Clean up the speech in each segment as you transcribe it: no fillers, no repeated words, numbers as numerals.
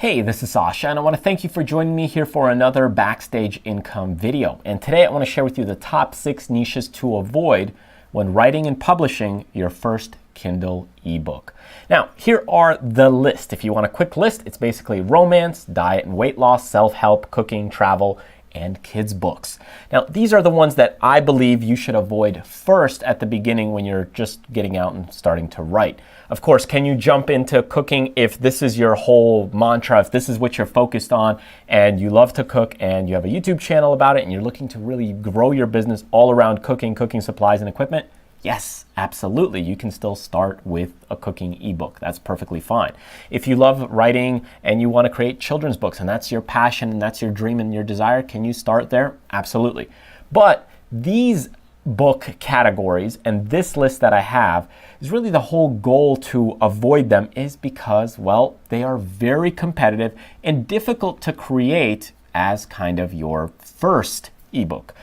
Hey, this is Sasha, and I want to thank you for joining me here for another Backstage income video. And today I want to share with you the top 6 niches to avoid when writing and publishing your first Kindle ebook. Now, here are the list. If you want a quick list, it's basically romance, diet and weight loss, self-help, cooking, travel, and kids books. Now, these are the ones that I believe you should avoid first at the beginning when you're just getting out and starting to write. Of course, can you jump into cooking if this is your whole mantra, if this is what you're focused on and you love to cook and you have a YouTube channel about it and you're looking to really grow your business all around cooking, cooking supplies and equipment? Yes, absolutely. You can still start with a cooking ebook. That's perfectly fine. If you love writing and you want to create children's books and that's your passion and that's your dream and your desire, can you start there? Absolutely. But these book categories and this list that I have is really the whole goal to avoid them is because, well, they are very competitive and difficult to create as kind of your first ebook.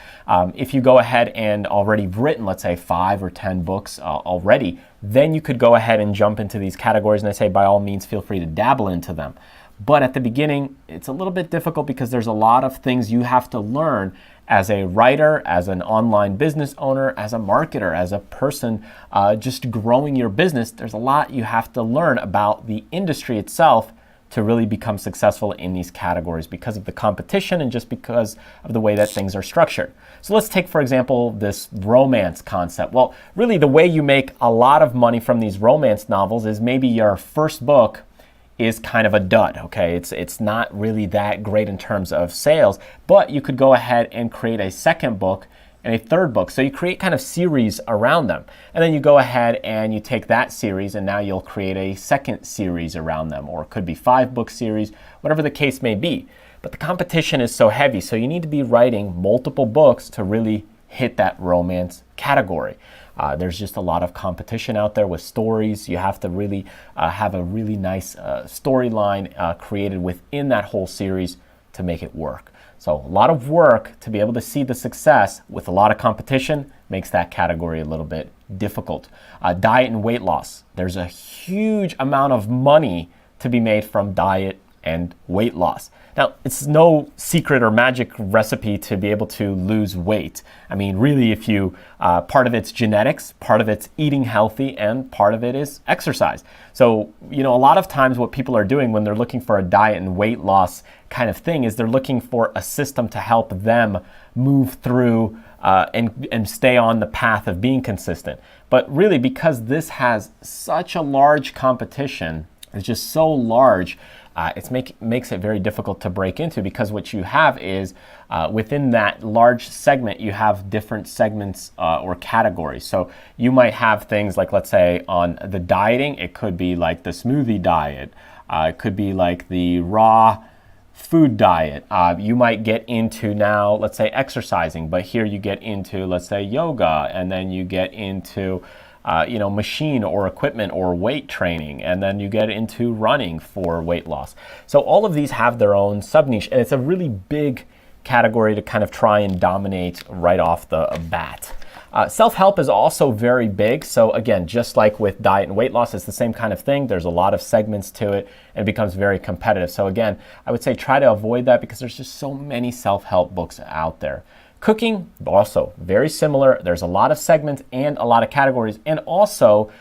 If you go ahead and already written, let's say 5 or 10 books already, then you could go ahead and jump into these categories, and I say by all means feel free to dabble into them. But at the beginning, it's a little bit difficult because there's a lot of things you have to learn as a writer, as an online business owner, as a marketer, as a person just growing your business. There's a lot you have to learn about the industry itself to really become successful in these categories because of the competition and just because of the way that things are structured. So let's take, for example, this romance concept. Well, really the way you make a lot of money from these romance novels is maybe your first book is kind of a dud, okay? It's not really that great in terms of sales, but you could go ahead and create a second book and a third book. So you create kind of series around them. And then you go ahead and you take that series and now you'll create a second series around them, or it could be 5-book series, whatever the case may be. But the competition is so heavy, so you need to be writing multiple books to really hit that romance category. There's just a lot of competition out there with stories. You have to really have a really nice storyline created within that whole series to make it work. So a lot of work to be able to see the success with a lot of competition makes that category a little bit difficult. Diet and weight loss. There's a huge amount of money to be made from diet and weight loss. Now, it's no secret or magic recipe to be able to lose weight. I mean, really, if you, part of it's genetics, part of it's eating healthy, and part of it is exercise. So, a lot of times what people are doing when they're looking for a diet and weight loss kind of thing is they're looking for a system to help them move through and stay on the path of being consistent. But really, because this has such a large competition, it's just so large, it makes it very difficult to break into, because what you have is within that large segment, you have different segments or categories. So you might have things like, let's say on the dieting, it could be like the smoothie diet. It could be like the raw food diet. You might get into now, let's say exercising, but here you get into, let's say yoga, and then you get into machine or equipment or weight training, and then you get into running for weight loss. So all of these have their own sub-niche, and it's a really big category to kind of try and dominate right off the bat. Self-help is also very big. So again, just like with diet and weight loss, it's the same kind of thing. There's a lot of segments to it and it becomes very competitive. So again, I would say try to avoid that because there's just so many self-help books out there. Cooking, also very similar. There's a lot of segments and a lot of categories. And also,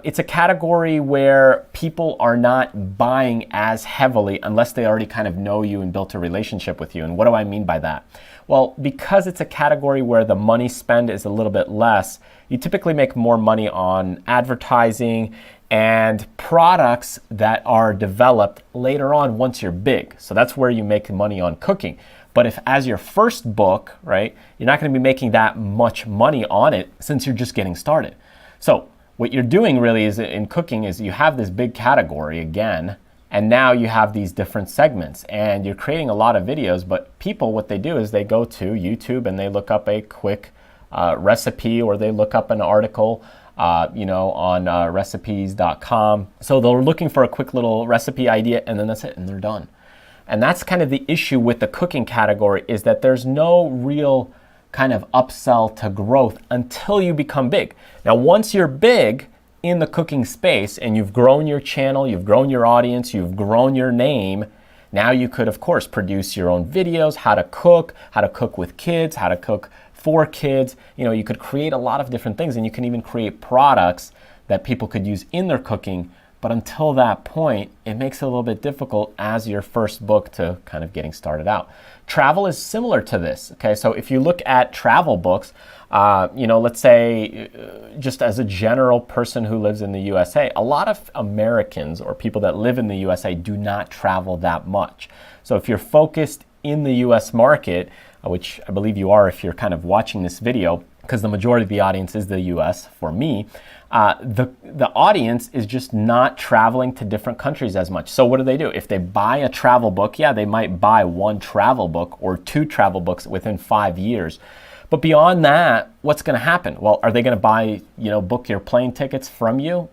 it's a category where people are not buying as heavily unless they already kind of know you and built a relationship with you. And what do I mean by that? Well, because it's a category where the money spent is a little bit less, you typically make more money on advertising and products that are developed later on once you're big. So that's where you make money on cooking. But if as your first book, right, you're not going to be making that much money on it since you're just getting started. So what you're doing really is in cooking is you have this big category again, and now you have these different segments and you're creating a lot of videos, but people, what they do is they go to YouTube and they look up a quick recipe, or they look up an article on recipes.com. So they're looking for a quick little recipe idea, and then that's it, and they're done. And that's kind of the issue with the cooking category, is that there's no real kind of upsell to growth until you become big. Now, once you're big, in the cooking space and you've grown your channel, you've grown your audience, you've grown your name, now you could, of course, produce your own videos, how to cook with kids, how to cook for kids. You know, you could create a lot of different things, and you can even create products that people could use in their cooking. But until that point, it makes it a little bit difficult as your first book to kind of getting started out. Travel is similar to this, okay? So if you look at travel books, you know, let's say just as a general person who lives in the USA, a lot of Americans or people that live in the USA do not travel that much. So if you're focused in the US market, which I believe you are if you're kind of watching this video, because the majority of the audience is the US for me, the audience is just not traveling to different countries as much. So what do? If they buy a travel book, yeah, they might buy one travel book or two travel books within 5 years. But beyond that, what's going to happen? Well, are they going to buy, book your plane tickets from you?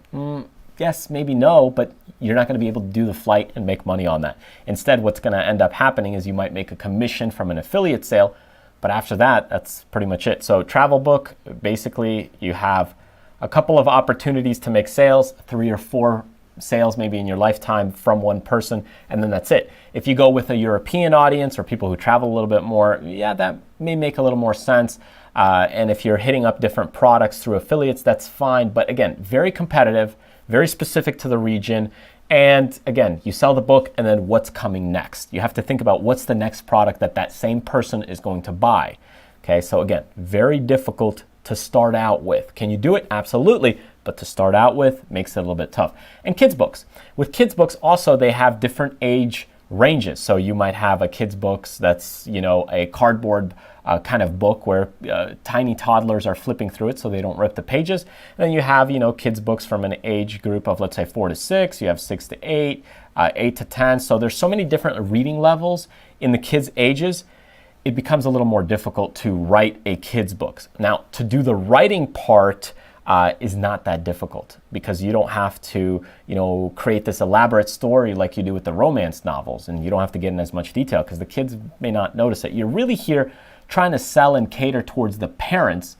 Yes, maybe no, but you're not going to be able to do the flight and make money on that. Instead, what's going to end up happening is you might make a commission from an affiliate sale, but after that, that's pretty much it. So travel book, basically you have a couple of opportunities to make sales, 3 or 4 sales maybe in your lifetime from one person, and then that's it. If you go with a European audience or people who travel a little bit more, yeah, that may make a little more sense. And if you're hitting up different products through affiliates, that's fine. But again, very competitive, very specific to the region. And again, you sell the book and then what's coming next? You have to think about what's the next product that same person is going to buy. Okay, so again, very difficult to start out with. Can you do it? Absolutely. But to start out with makes it a little bit tough. And kids books. With kids books also, they have different age ranges. So you might have a kids books that's, a cardboard kind of book where tiny toddlers are flipping through it so they don't rip the pages. And then you have, kids books from an age group of, let's say, 4 to 6. You have 6 to 8, 8 to 10. So there's so many different reading levels in the kids' ages. It becomes a little more difficult to write a kid's book. Now, to do the writing part is not that difficult because you don't have to, create this elaborate story like you do with the romance novels, and you don't have to get in as much detail because the kids may not notice it. You're really here trying to sell and cater towards the parents,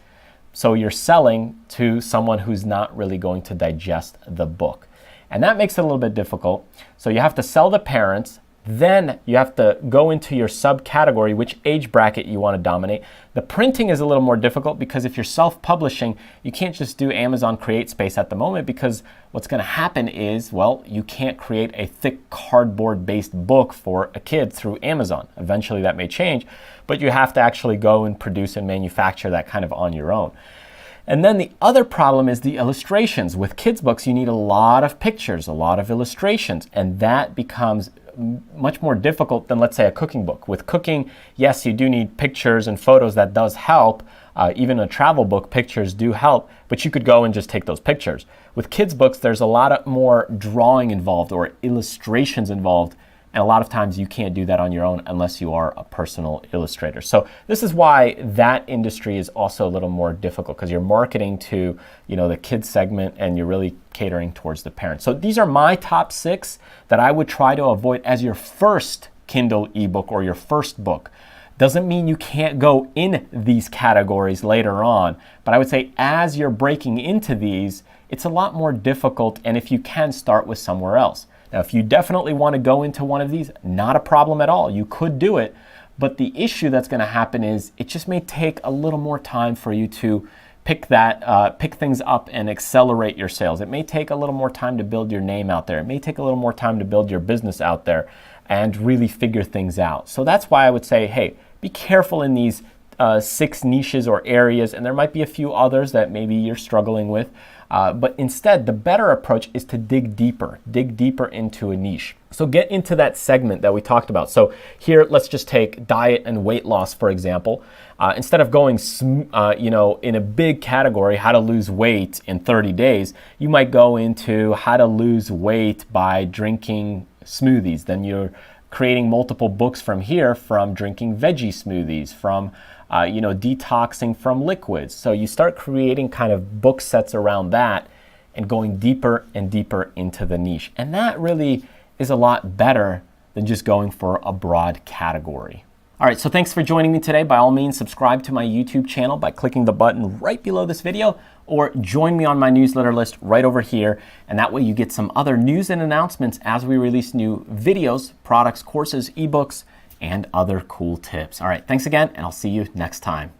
so you're selling to someone who's not really going to digest the book. And that makes it a little bit difficult. So you have to sell the parents. Then you have to go into your subcategory, which age bracket you want to dominate. The printing is a little more difficult because if you're self-publishing, you can't just do Amazon CreateSpace at the moment because what's going to happen is, well, you can't create a thick cardboard-based book for a kid through Amazon. Eventually that may change, but you have to actually go and produce and manufacture that kind of on your own. And then the other problem is the illustrations. With kids' books, you need a lot of pictures, a lot of illustrations, and that becomes much more difficult than, let's say, a cooking book. With cooking, yes, you do need pictures and photos. That does help. Even a travel book, pictures do help, but you could go and just take those pictures. With kids' books, there's a lot more drawing involved or illustrations involved, and a lot of times you can't do that on your own unless you are a personal illustrator. So this is why that industry is also a little more difficult because you're marketing to, the kids segment and you're really catering towards the parents. So these are my top 6 that I would try to avoid as your first Kindle ebook or your first book. Doesn't mean you can't go in these categories later on, but I would say as you're breaking into these, it's a lot more difficult, and if you can, start with somewhere else. Now, if you definitely want to go into one of these, not a problem at all. You could do it, but the issue that's going to happen is it just may take a little more time for you to pick things up and accelerate your sales. It may take a little more time to build your name out there. It may take a little more time to build your business out there and really figure things out. So that's why I would say, hey, be careful in these 6 niches or areas, and there might be a few others that maybe you're struggling with. But instead, the better approach is to dig deeper into a niche. So get into that segment that we talked about. So here, let's just take diet and weight loss, for example. Instead of going, in a big category, how to lose weight in 30 days, you might go into how to lose weight by drinking smoothies. Then you're creating multiple books from here, from drinking veggie smoothies, from detoxing from liquids. So you start creating kind of book sets around that and going deeper and deeper into the niche. And that really is a lot better than just going for a broad category. All right, so thanks for joining me today. By all means, subscribe to my YouTube channel by clicking the button right below this video, or join me on my newsletter list right over here. And that way you get some other news and announcements as we release new videos, products, courses, ebooks, and other cool tips. All right, thanks again, and I'll see you next time.